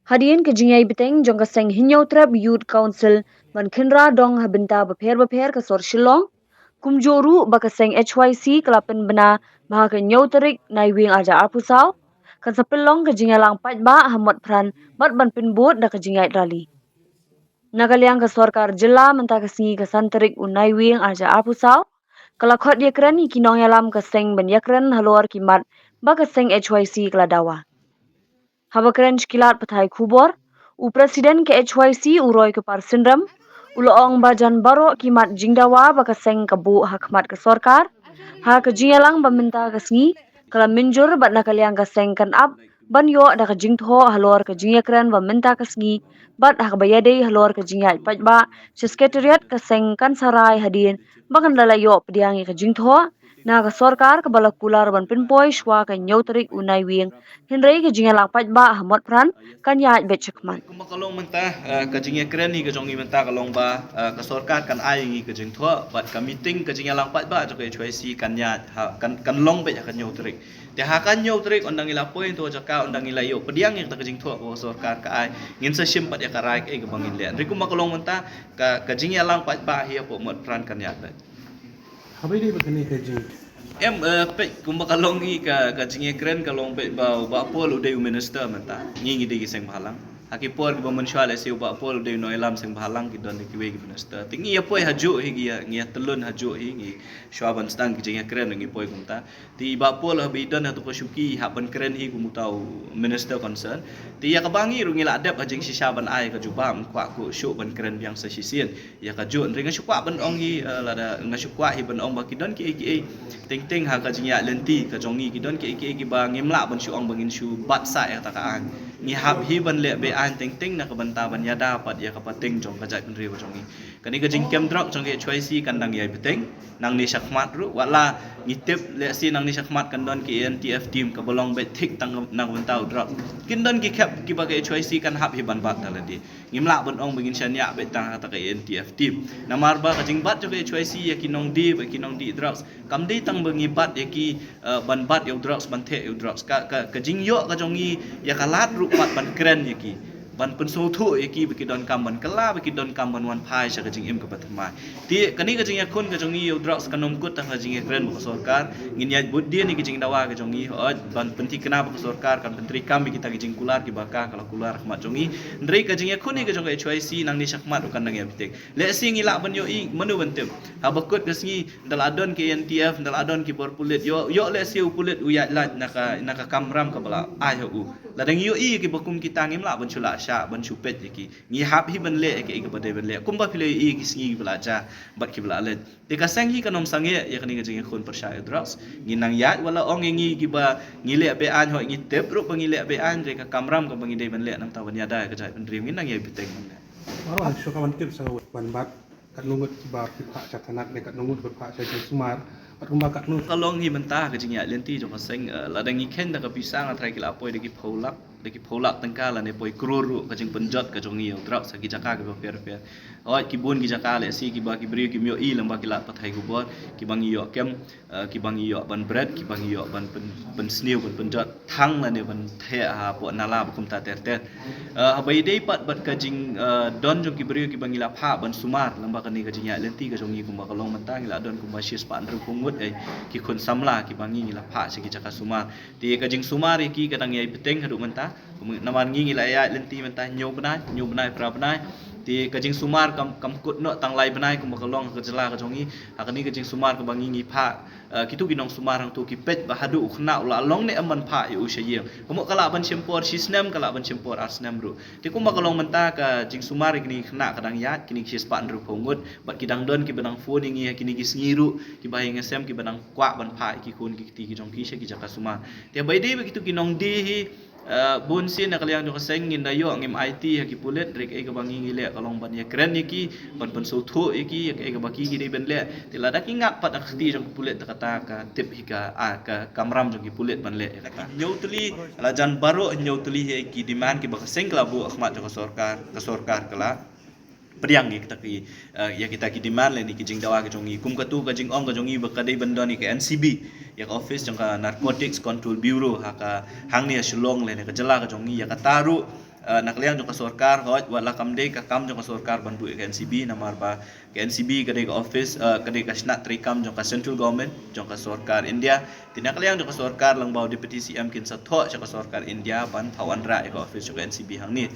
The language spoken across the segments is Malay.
Hadian ke jingai beteng jong kaseng hinyau trap youth council man khenra dong habenta beper ke sor Shillong kumjoru bakaseng HYC kelapen bena bah ke nyau terik nai wing aja apusau kan sepelong ke jingai lang pat ba hamot pran bat ban pinbot da ke jingai rali nagaliang ke sorkar jela mentah kesingi ke santerik unai wing aja apusau kelakot dia keren kinong yalam kaseng ben yakren haluar kimat bakaseng HYC keladawa Habakren shkilat pathai khubor, u presiden ke HYC uroi ke par sindram, uloong bajan baro kimat jingdawa bakaseng kabu hakmat ke sorkar, ha ke jingalang baminta kasngi, kala minjur bat nakaliang kaseng kan up, ban yo da ke jingtho halor ke jingakren baminta kasngi, bat hak bayade halor ke jingat pajba, sekretariat kaseng kan sarai hadin, bakan lalayo pediangi ke jingtho, na ke sorkar ke balak kular ban pinpoi shwa ke nyauterik unai wing, Henry ke jinga lang ba hamot pran kan ya bet cekman. Kuma kalong mentah ka jinga keren ni ka jongi mentah kalong ba ka sorkat kan ai ngi ka jing thua bat ka meeting ka jinga lang pat ba jo ka HYC kan ya kan long be kan nyau trik te ha kan nyau trik ondang ila poin to jaka ondang ila yo pediang ngi ka jing thua ko sorkat ka ai ngin sa sim pat ya ka rai ke bangin le ri kuma kalong mentah ka jinga lang pat ba hi po mot pran kan ya bet Habai dai bakani ka jing em pe kuma kalong ngi ka jinga keren kalong be ba pol uday minister mentah ngi di giseng balang Haki por ki baman shwale si uba pol de no elam sing bahalang ki don ki we ki minister tingi ya poi haju hi ngi telun haju hi ngi shwaban stang ki jinga keren ngi poi kumta ti ba pol ha bidan ha to ko shuki ha ban keren hi kum tau minister concern ti ya ka bangi ru ngi la adap ha jing si shaban ai ka jubam kwa ku shu ban keren biang sa sisien ya ka ju ringa shukwa ban ong hi la da nga shukwa hi ban ong ba ki don ki ting ting ha ka jinga lenti ka jongi ki don ki ba ngimla ban shu ong bangin shu bat sa ya ta ka ang ngi hab hi ban le be an ting ting na kabanta ban ya dapat ya kapating jong kajat kun riwa jongi kani ka jing kem drok jong ke HYC kandang ya beting nang ni syakmat ru wala ngitip le si nang ni syakmat kandon ki NTF team ka bolong be thik tang nang bantau drok kindon ki kap ki ba ke HYC kan hab hi ban bat taladi ngimla ban ong bingin syanya be tang ta ke NTF team namar ba ka jing bat jong ke HYC ya kinong di drugs kam di tang bengi bat ya ki ban bat yo drugs ban the yo drugs ka jing yo ka jongi ya kalat ru pat ban keren ya ki ban penso thu eki beki don kam ban kala beki don kam ban wan phai sa kajing im ka patma ti kani kajing yakun kajing i drugs kanom kut ta kajing kren ba sarkar ngin ya buddi ni kajing dawa kajing i ban penti kena ba sarkar kan pentri kam kita kajing kular ki baka kala kular khmat jongi ndrei kajing yakun ni kajing HYC nang ni sakmat kan nang ya bitek le sing ila ban yo i menu bentem ha bakut kasngi dal adon ke NTF dal adon ki porpulet yo le siu pulet uya lat naka kamram ka bala ai hu ladang yo i ki bakum kita ngim la ban chula ban chupet ki ngi hap hi ban le ke ke bade ban le kumba pile i ki singi belaja bat ki bela le te ka sang hi kanom sange ya kani jing khon persya drugs ngi nang ya wala ong ngi ki ba ngi le be an ho ngi tep ru ngi le be an re ka kamram ka bangi de ban le nam tawan ya da ka jai ban rim ngi nang ya biteng Maro syo ka tip sa ban bat kat lungut ba ki pha chatanak de kat lungut pha sa sumar at kumba kat lu kalong hi mentah ka jing ya lenti jo ka seng ladang ngi ken da ka pisang atrai ki la poi de ki pholak tangka la ne poi kruru ka jing penjot ka jongi yo drap sa ki jaka ka per oi ki bun ki jaka le si ki ba ki bri ki myo i lamba ki la pathai ku bor ki bangi yo kem ki bangi yo ban bread ki bangi yo ban pen snew ban penjot thang la ne ban the ha po nala ba kum ta ter ha bai dei pat bat ka jing don jong ki bri ki bangi la pha ban sumar lamba ka ni ka jing ya lenti ka jongi ku ba kalong mentang la don ku ba shis pan ru kungut ki khun samla ki bangi la pha si ki jaka sumar ti ka jing sumar ki ka dang yai peteng hadu mentah naman ngi la ya lenti mentah nyu benai pra benai ti kajing sumar kam kut no tang lai benai kum bakalong ka jela ka jongi akani kajing sumar ka bangi ngi pha kitu ginong sumar hang tu ki pet ba hadu khna la long ne aman pha yu shayem kum kala ban chempor sisnem kala ban chempor asnem ru ti kum bakalong mentah ka jing sumar kini khna kadang yat kini sis pan ru pongut bat kidang don ki benang phone ngi kini ki sngiru ki bahing ngesem ki benang kwa ban pha ki kun ki ti ki jong ki she ki jaka sumar ti bai dei begitu ginong di hi bun sin nak liang jo seng ngin dayo ngim IT ki pulet rek e ka bangi ngi le kalong ban ya kren ni ki ban ban so thu e ki e ka baki ki ben le ti la dak ngap pat akti jong pulet kata ka tip hika ka kamram jong ki pulet ban le kata nyautli la jan baro nyautli he ki demand ki ba seng kala bu akhmat jo sorkar kala Periang kita ki ya kita ki demand le ni ki jing dawa ke jongi kum katu ka jing om ka jongi ba kadai banda ni ke NCB ya ka office jong ka Narcotics Control Bureau ha ka hang ni Shillong le ni ka jela ka jongi ya ka taru nak liang jong ka sarkar hoj wala kam de ka kam jong ka sarkar ban bu ke NCB namar ba ke NCB kadai ka office kadai ka snat tri kam jong ka central government jong ka sarkar India tinak liang jong ka sarkar lang bau deputy CM kin sa tho jong ka sarkar India ban thawan ra ka office jong ka NCB hang ni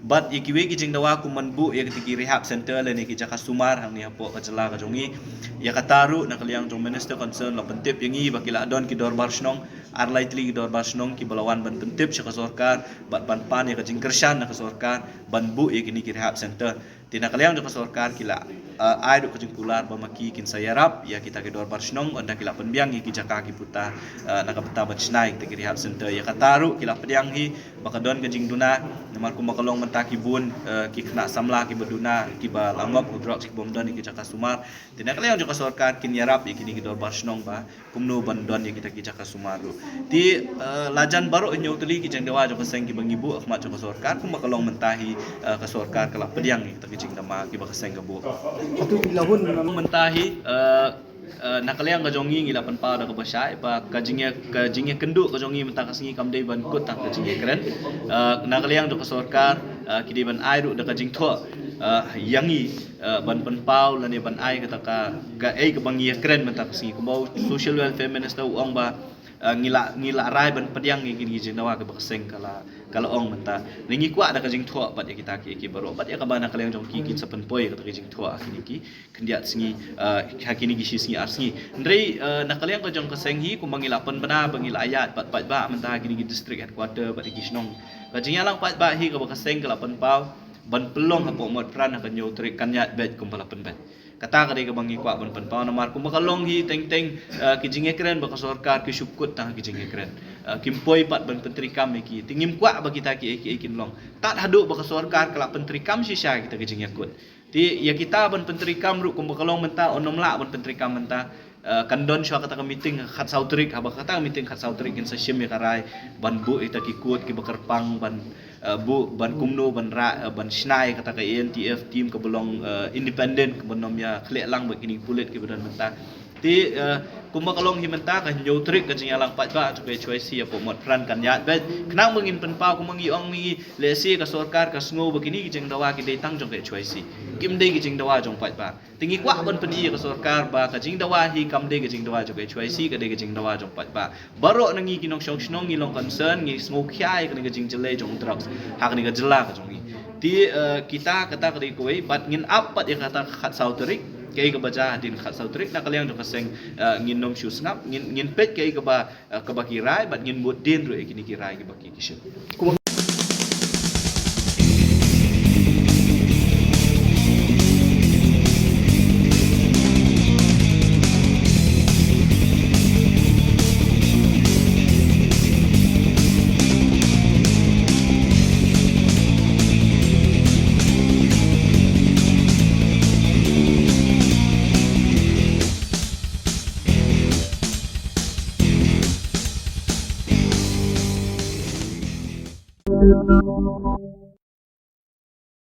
but ikiwe ki jing dawa ku manbu ya ki rehab center le ni ki jaka sumar hang ni hapo ka jela ka jongi ya kataru nak liang jong minister concern la pentip yangi bakila don ki dor barsnong ar lightly ki dor barsnong ki balawan ban pentip ka sarkar bat ban pan ya ka jing kershan ka sarkar ban bu ya ki ni ki rehab center tina kaliang jong ka sarkar kila ai du ka jing kular ba maki kin sayarap ya kita ki dor barsnong onda kila penbiang ki jaka ki puta nak beta bachnai ki rehab center ya kataru kila pediang hi bakadon ka jing duna namar ku makalong mentaki bun ki kena samla ki beduna ki ba langop udrok ki bomdan ki jaka sumar tina kaliang jong ka sarkar kin yarap ya kini ki dor barsnong ba kumno bandon ya kita ki jaka sumar lu ti lajan baru nyu tuli ki jeng dewa jong ka seng ki bangibu akmat jong ka sarkar ku makalong mentahi ka sarkar kala pediang ki kita ki jing dama ki ba ka seng ka bu Itu bilahun mentahi nakaliang ka jongi ngila pan pa da ka basai pa kajingnya kendu ka jongi mentah ka singi kam dei ban kut tang kajingnya keren nakaliang do ka sarkar kidi ban ai ru da ka jing tho yangi ban pan pau la ne ban ai ka ka ei ka bangi keren mentah ka singi ko social welfare minister uang ba ngila rai ban pediang ngi gini jinawa ke bakseng kala ong menta ningi kwa da ka jing thua bat ya kita ki baro bat ya ka bana kala jong ki sa pen poi ka jing thua kini ki kendiat singi hakini gi singi arsingi ndrei nakaliang ka jong ka senghi ku mangila pen bana bangila ayat bat ba menta gini gi district headquarter bat gi snong ka jing yalang pat ba hi ka bakseng kala pen pau ban pelong hapo mod pran ka nyu trik kanyat bet kumpala pen bet kata kadi ka bangi kwa ban panpaw na mar kumakalong hi teng ki jinge kren ba ka sarkar ki syukut tang ki jinge kren kimpoi pat ban penteri kam ki tingim kwa ba kita ki kin long tat hadu ba ka sarkar kala penteri kam sisa kita ki jinge kut ti ya kita ban penteri kam ru kumakalong menta onom la ban penteri kam menta kandon sya kata ka meeting khat sautrik haba kata meeting khat sautrik kin sa shim ya karai ban bu ita ki kut ki bakar pang ban bu ban kumno ban ra ban snai kata ka ANTF team ke belong independent ke benom ya khlek lang ba kini pulit ke badan menta ti kumba kalong himenta ka nyo trik ka jingalang pat ba to be choice ya po mod pran kan ya bet knang mengin penpa ku mangi ong mi lesi ka sarkar ka sngo begini ki jeng dawa ki dei tang jong ke choice kim dei ki jeng dawa jong pat ba tingi kwa ban peni ka sarkar ba ka jeng dawa hi kam dei ki jeng dawa jong ke choice ka dei ki jeng dawa jong pat ba baro nangi ki nong snong ngi long concern ngi sngo khyai ka ngi jeng jele jong drugs hak ni ka jela ka jong ti kita kata ka dei koi bat ngin up pat ya kata khat sauterik kay ka ba ja din khat sautrik na kaliang jong kaseng ngin nom shoes ngap ngin pet kay ka ba kirai bat ngin bot din ro kini kirai ka ba ki kishu Thank you.